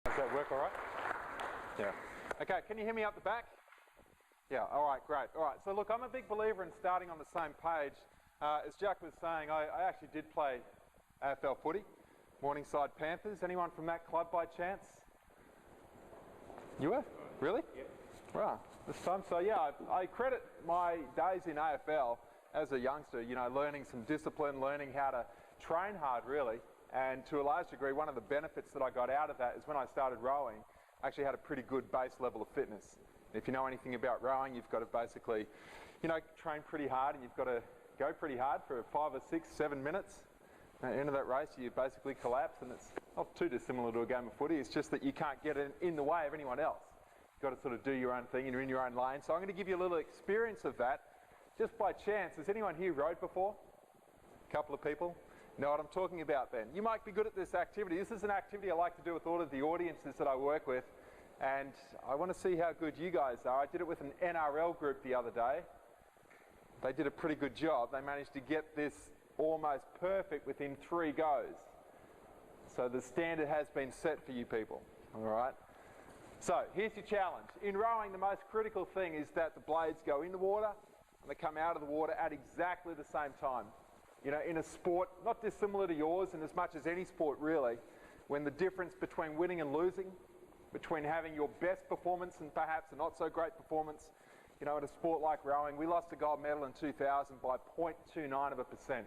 Does that work all right? Yeah. Okay, can you hear me up the back? Yeah, all right, great. All right, so look, I'm a big believer in starting on the same page. As Jack was saying, I actually did play AFL footy, Morningside Panthers. Anyone from that club by chance? You were? Really? Yep. Wow, this time. So yeah, I credit my days in AFL as a youngster, you know, learning some discipline, learning how to train hard really. And to a large degree, one of the benefits that I got out of that is when I started rowing, I actually had a pretty good base level of fitness. If you know anything about rowing, you've got to basically, you know, train pretty hard, and you've got to go pretty hard for 5 or 6, 7 minutes. At the end of that race, you basically collapse, and it's not too dissimilar to a game of footy. It's just that you can't get in the way of anyone else. You've got to sort of do your own thing, and you're in your own lane. So I'm going to give you a little experience of that, just by chance. Has anyone here rowed before? A couple of people? Know what I'm talking about then? You might be good at this activity. This is an activity I like to do with all of the audiences that I work with, and I want to see how good you guys are. I did it with an NRL group the other day. They did a pretty good job. They managed to get this almost perfect within 3 goes. So the standard has been set for you people, all right? So here's your challenge. In rowing, the most critical thing is that the blades go in the water and they come out of the water at exactly the same time. You know, in a sport not dissimilar to yours, and as much as any sport really, when the difference between winning and losing, between having your best performance and perhaps a not so great performance, you know, in a sport like rowing, we lost a gold medal in 2000 by 0.29%.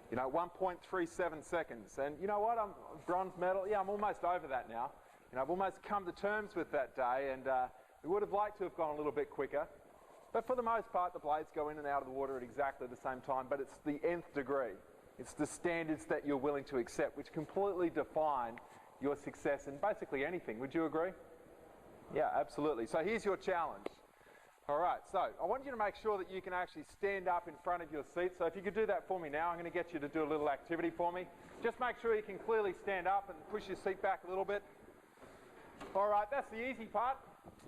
You know, 1.37 seconds. And you know what, I'm bronze medal, yeah, I'm almost over that now. You know, I've almost come to terms with that day, and we would have liked to have gone a little bit quicker. But for the most part, the blades go in and out of the water at exactly the same time, but it's the nth degree. It's the standards that you're willing to accept, which completely define your success in basically anything. Would you agree? Yeah, absolutely. So here's your challenge. All right, so I want you to make sure that you can actually stand up in front of your seat. So if you could do that for me now, I'm going to get you to do a little activity for me. Just make sure you can clearly stand up and push your seat back a little bit. All right, that's the easy part.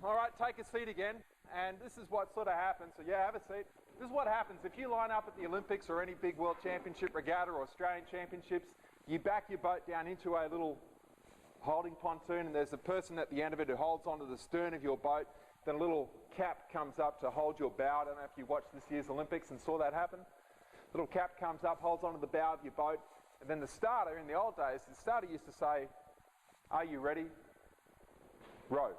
All right, take a seat again. And this is what sort of happens. So yeah, have a seat. This is what happens. If you line up at the Olympics or any big World Championship regatta or Australian Championships, you back your boat down into a little holding pontoon, and there's a person at the end of it who holds onto the stern of your boat. Then a little cap comes up to hold your bow. I don't know if you watched this year's Olympics and saw that happen. The little cap comes up, holds onto the bow of your boat, and then the starter, in the old days, the starter used to say, "Are you ready? Row."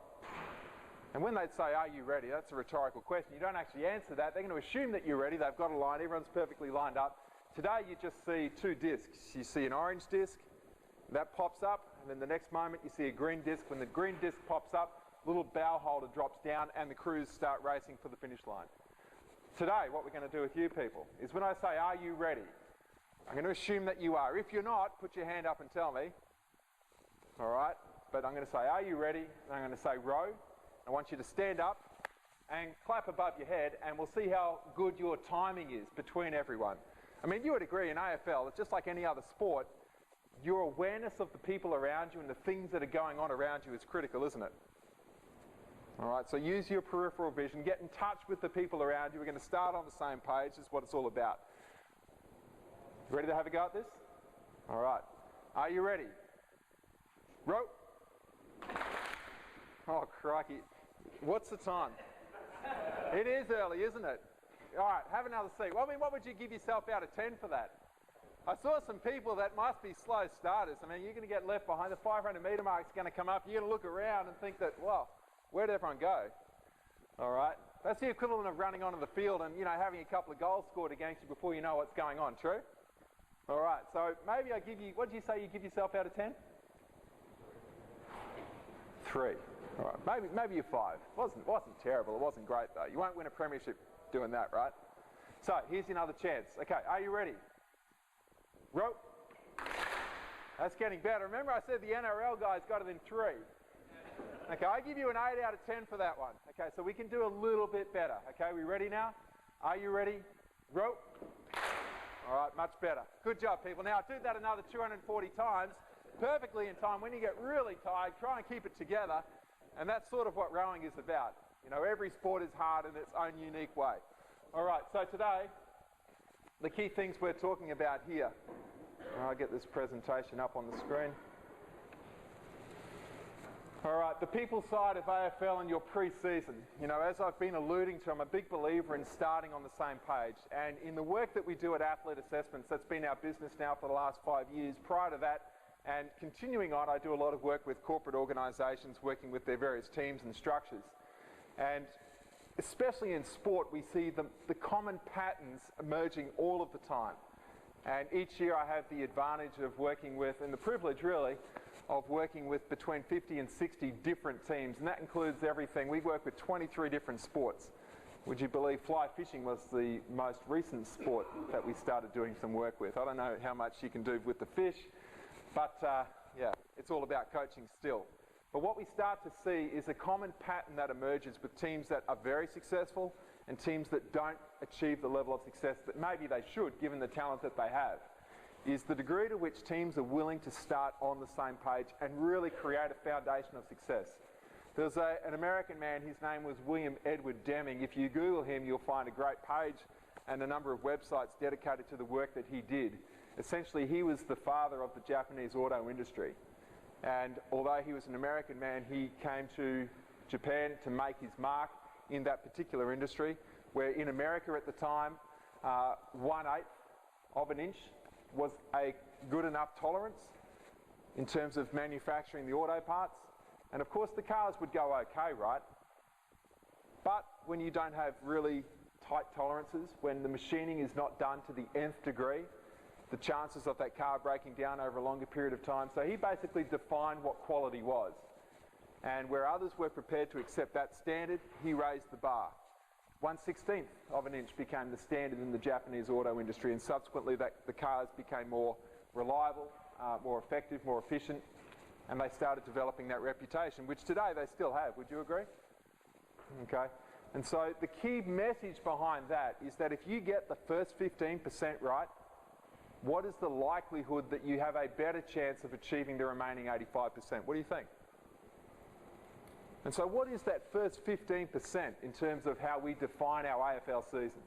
And when they'd say, "Are you ready?" that's a rhetorical question. You don't actually answer that. They're going to assume that you're ready. They've got a line. Everyone's perfectly lined up. Today you just see 2 discs. You see an orange disc. That pops up. And then the next moment you see a green disc. When the green disc pops up, little bow holder drops down and the crews start racing for the finish line. Today what we're going to do with you people is when I say, "Are you ready?" I'm going to assume that you are. If you're not, put your hand up and tell me. All right? But I'm going to say, "Are you ready?" And I'm going to say, "Row." I want you to stand up and clap above your head, and we'll see how good your timing is between everyone. I mean, you would agree in AFL, it's just like any other sport, your awareness of the people around you and the things that are going on around you is critical, isn't it? All right, so use your peripheral vision, get in touch with the people around you. We're going to start on the same page. This is what it's all about. Ready to have a go at this? All right. Are you ready? Row. Oh, crikey. What's the time? It is early, isn't it? All right, have another seat. Well, I mean, what would you give yourself out of 10 for that? I saw some people that must be slow starters. I mean, you're going to get left behind. The 500 metre mark's going to come up. You're going to look around and think that, well, where did everyone go? All right. That's the equivalent of running onto the field and, you know, having a couple of goals scored against you before you know what's going on. True? All right. So maybe I give you, what did you say you give yourself out of 10? 3. All right, maybe you're 5. Wasn't terrible. It wasn't great though. You won't win a premiership doing that, right? So here's another chance. Okay, are you ready? Row. That's getting better. Remember I said the NRL guys got it in 3. Okay, I give you an 8 out of 10 for that one. Okay, so we can do a little bit better. Okay, we ready now? Are you ready? Row. All right, much better. Good job, people. Now do that another 240 times, perfectly in time. When you get really tired, try and keep it together. And that's sort of what rowing is about. You know, every sport is hard in its own unique way. All right, so today, the key things we're talking about here. I'll get this presentation up on the screen. the people side of AFL and your pre-season. You know, as I've been alluding to, I'm a big believer in starting on the same page. And in the work that we do at Athlete Assessments, that's been our business now for the last 5 years. Prior to that, and continuing on, I do a lot of work with corporate organisations, working with their various teams and structures. And especially in sport, we see the common patterns emerging all of the time. And each year I have the advantage of working with, and the privilege really, of working with between 50 and 60 different teams, and that includes everything. We work with 23 different sports. Would you believe fly fishing was the most recent sport that we started doing some work with? I don't know how much you can do with the fish, but yeah, it's all about coaching still. But what we start to see is a common pattern that emerges with teams that are very successful and teams that don't achieve the level of success that maybe they should, given the talent that they have, is the degree to which teams are willing to start on the same page and really create a foundation of success. There's an American man, his name was William Edward Deming. If you Google him, you'll find a great page and a number of websites dedicated to the work that he did. Essentially, he was the father of the Japanese auto industry. And although he was an American man, he came to Japan to make his mark in that particular industry, where in America at the time, 1/8 of an inch was a good enough tolerance in terms of manufacturing the auto parts. And of course the cars would go okay, right? But when you don't have really tight tolerances, when the machining is not done to the nth degree, the chances of that car breaking down over a longer period of time. So he basically defined what quality was. And where others were prepared to accept that standard, he raised the bar. 1/16 of an inch became the standard in the Japanese auto industry, and subsequently the cars became more reliable, more effective, more efficient, and they started developing that reputation, which today they still have. Would you agree? Okay. And so the key message behind that is that if you get the first 15% right, what is the likelihood that you have a better chance of achieving the remaining 85%? What do you think? And so what is that first 15% in terms of how we define our AFL season?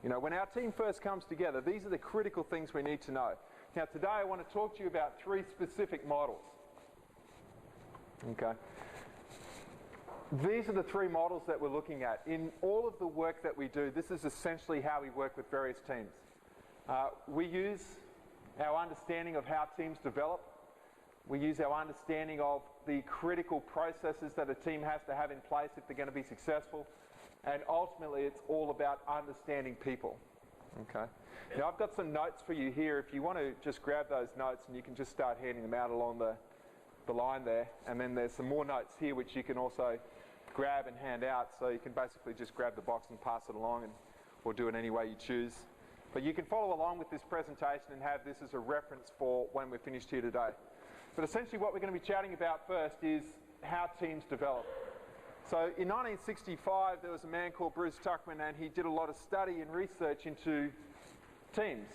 You know, when our team first comes together, these are the critical things we need to know. Now today I want to talk to you about 3 specific models. Okay. These are the 3 models that we're looking at. In all of the work that we do, this is essentially how we work with various teams. We use our understanding of how teams develop. We use our understanding of the critical processes that a team has to have in place if they're going to be successful. And ultimately, it's all about understanding people. Okay. Now, I've got some notes for you here. If you want to just grab those notes, and you can just start handing them out along the line there. And then there's some more notes here which you can also grab and hand out. So you can basically just grab the box and pass it along, or do it any way you choose. But you can follow along with this presentation and have this as a reference for when we're finished here today. But essentially what we're going to be chatting about first is how teams develop. So in 1965 there was a man called Bruce Tuckman, and he did a lot of study and research into teams.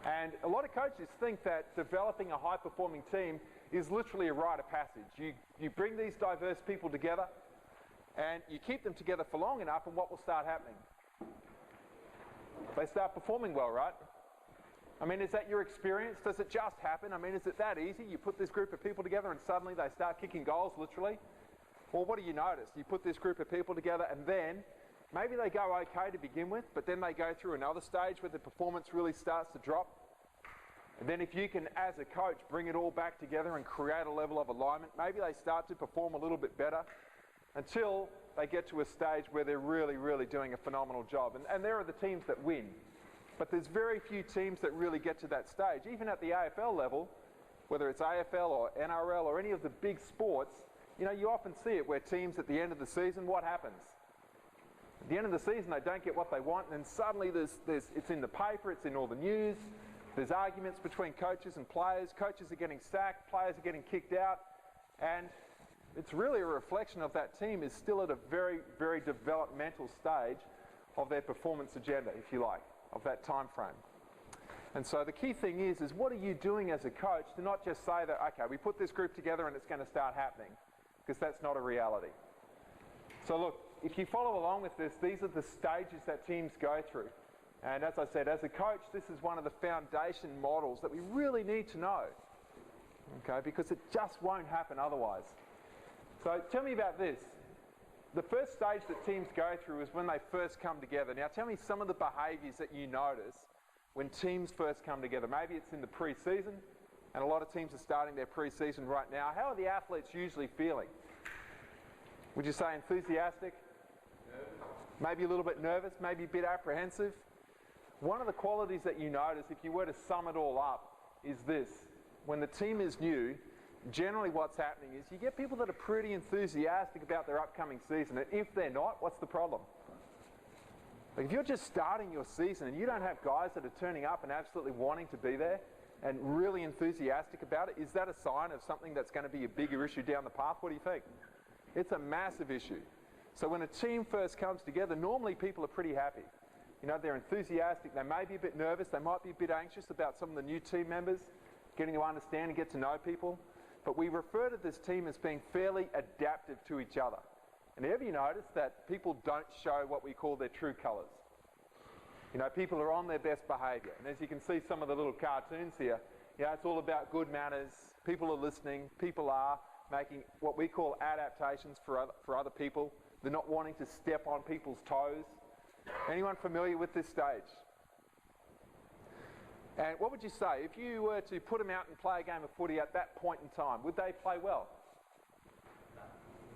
And a lot of coaches think that developing a high-performing team is literally a rite of passage. You bring these diverse people together and you keep them together for long enough, and what will start happening? They start performing well, right? I mean, is that your experience? Does it just happen? I mean, is it that easy? You put this group of people together and suddenly they start kicking goals, literally? Well, what do you notice? You put this group of people together and then maybe they go okay to begin with, but then they go through another stage where the performance really starts to drop. And then if you can, as a coach, bring it all back together and create a level of alignment, maybe they start to perform a little bit better until they get to a stage where they're really, really doing a phenomenal job. And there are the teams that win. But there's very few teams that really get to that stage. Even at the AFL level, whether it's AFL or NRL or any of the big sports, you know, you often see it where teams at the end of the season, what happens? At the end of the season, they don't get what they want, and then suddenly it's in the paper, it's in all the news, there's arguments between coaches and players, coaches are getting sacked, players are getting kicked out, and it's really a reflection of that team is still at a very, very developmental stage of their performance agenda, if you like, of that time frame. And so the key thing is what are you doing as a coach to not just say that, okay, we put this group together and it's going to start happening, because that's not a reality. So look, if you follow along with this, these are the stages that teams go through. And as I said, as a coach, this is one of the foundation models that we really need to know, okay, because it just won't happen otherwise. So tell me about this. The first stage that teams go through is when they first come together. Now tell me some of the behaviours that you notice when teams first come together. Maybe it's in the pre-season, and a lot of teams are starting their pre-season right now. How are the athletes usually feeling? Would you say enthusiastic? Maybe a little bit nervous, maybe a bit apprehensive? One of the qualities that you notice, if you were to sum it all up, is this. When the team is new, generally what's happening is you get people that are pretty enthusiastic about their upcoming season, and if they're not, what's the problem? Like if you're just starting your season and you don't have guys that are turning up and absolutely wanting to be there and really enthusiastic about it, is that a sign of something that's going to be a bigger issue down the path? What do you think? It's a massive issue. So when a team first comes together, normally people are pretty happy. You know, they're enthusiastic, they may be a bit nervous, they might be a bit anxious about some of the new team members, getting to understand and get to know people. But we refer to this team as being fairly adaptive to each other. And have you noticed that people don't show what we call their true colours? You know, people are on their best behaviour. And as you can see some of the little cartoons here, you know, it's all about good manners, people are listening, people are making what we call adaptations for other people. They're not wanting to step on people's toes. Anyone familiar with this stage? And what would you say, if you were to put them out and play a game of footy at that point in time, would they play well?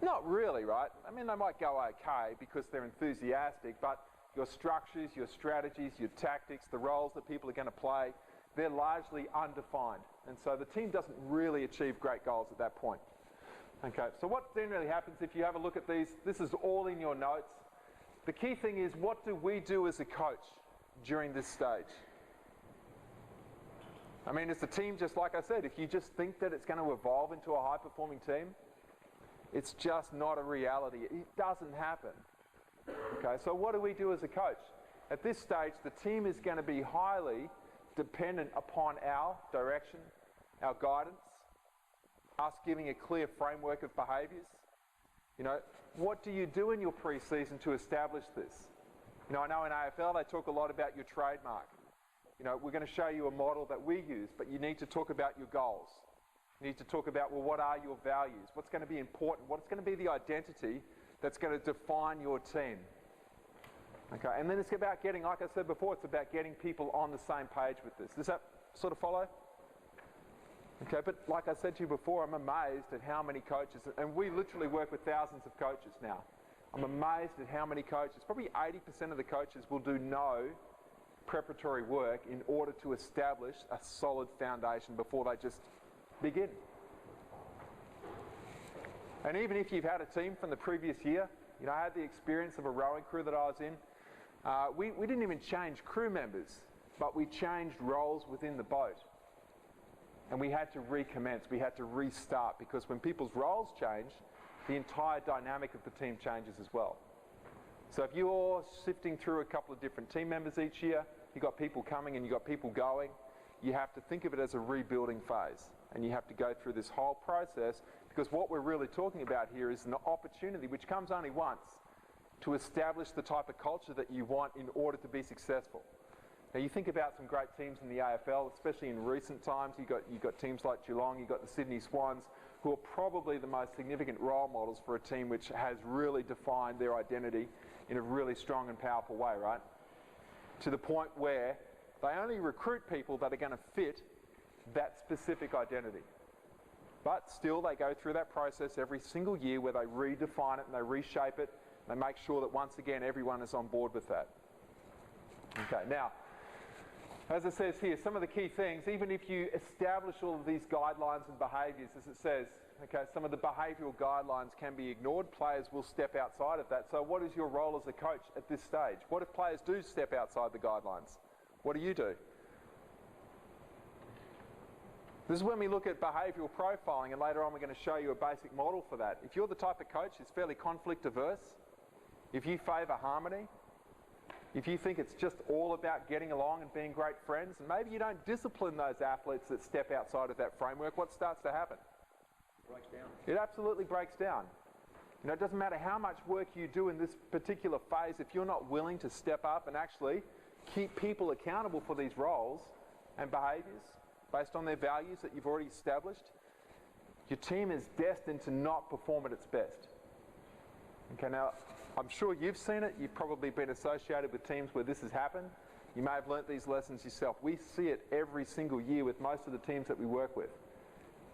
Not really, right? I mean, they might go okay because they're enthusiastic, but your structures, your strategies, your tactics, the roles that people are going to play, they're largely undefined. And so the team doesn't really achieve great goals at that point. Okay, so what generally happens if you have a look at these, this is all in your notes. The key thing is, what do we do as a coach during this stage? I mean, it's a team, just like I said, if you just think that it's going to evolve into a high-performing team, it's just not a reality. It doesn't happen. Okay, so what do we do as a coach? At this stage, the team is going to be highly dependent upon our direction, our guidance, us giving a clear framework of behaviours. You know, what do you do in your pre-season to establish this? You know, I know in AFL they talk a lot about your trademark. You know, we're going to show you a model that we use, but you need to talk about your goals. You need to talk about, well, what are your values? What's going to be important? What's going to be the identity that's going to define your team? Okay, and then it's about getting, like I said before, it's about getting people on the same page with this. Does that sort of follow? Okay, but like I said to you before, I'm amazed at how many coaches, and we literally work with thousands of coaches now. I'm amazed at how many coaches, probably 80% of the coaches will do no preparatory work in order to establish a solid foundation before they just begin. And even if you've had a team from the previous year, you know, I had the experience of a rowing crew that I was in. We didn't even change crew members, but we changed roles within the boat. And we had to recommence, we had to restart, because when people's roles change, the entire dynamic of the team changes as well. So if you're sifting through a couple of different team members each year, you've got people coming and you've got people going, you have to think of it as a rebuilding phase. And you have to go through this whole process, because what we're really talking about here is an opportunity which comes only once to establish the type of culture that you want in order to be successful. Now you think about some great teams in the AFL, especially in recent times. You've got teams like Geelong, you've got the Sydney Swans, who are probably the most significant role models for a team which has really defined their identity in a really strong and powerful way, right? To the point where they only recruit people that are going to fit that specific identity. But still, they go through that process every single year where they redefine it and they reshape it. They make sure that once again everyone is on board with that. Okay, now, as it says here, some of the key things, even if you establish all of these guidelines and behaviours, as it says, okay, some of the behavioural guidelines can be ignored. Players will step outside of that. So what is your role as a coach at this stage? What if players do step outside the guidelines? What do you do? This is when we look at behavioural profiling, and later on we're going to show you a basic model for that. If you're the type of coach who's fairly conflict averse, if you favour harmony, if you think it's just all about getting along and being great friends, and maybe you don't discipline those athletes that step outside of that framework, what starts to happen? It breaks down. It absolutely breaks down. You know, it doesn't matter how much work you do in this particular phase, if you're not willing to step up and actually keep people accountable for these roles and behaviours based on their values that you've already established, your team is destined to not perform at its best. Okay, now, I'm sure you've seen it. You've probably been associated with teams where this has happened. You may have learnt these lessons yourself. We see it every single year with most of the teams that we work with.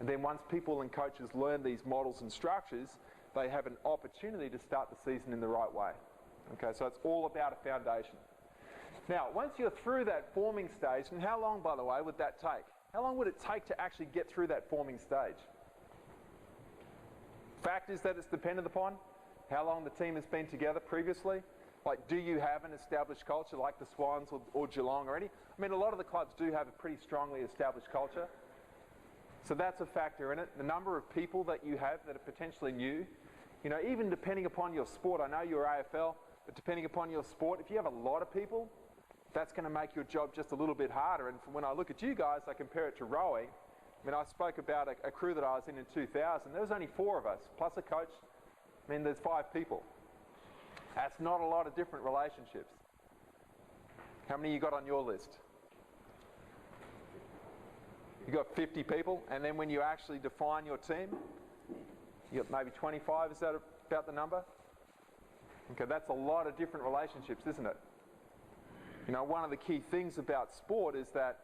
And then once people and coaches learn these models and structures, they have an opportunity to start the season in the right way. Okay, so it's all about a foundation. Now, once you're through that forming stage, and how long, by the way, would that take? How long would it take to actually get through that forming stage? Fact is that it's dependent upon how long the team has been together previously. Like, do you have an established culture like the Swans or Geelong already? I mean, a lot of the clubs do have a pretty strongly established culture. So that's a factor in it. The number of people that you have that are potentially new. You know, even depending upon your sport, I know you're AFL, but depending upon your sport, if you have a lot of people, that's going to make your job just a little bit harder. And when I look at you guys, I compare it to rowing. I mean, I spoke about a crew that I was in 2000. There was only 4 of us, plus a coach. I mean, there's 5 people. That's not a lot of different relationships. How many you got on your list? You got 50 people, and then when you actually define your team, you got maybe 25. Is that about the number? Okay, that's a lot of different relationships, isn't it? You know, one of the key things about sport is that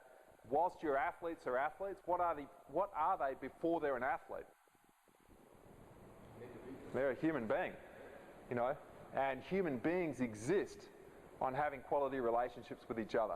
whilst your athletes are athletes, what are they before they're an athlete? They're a human being, you know, and human beings exist on having quality relationships with each other.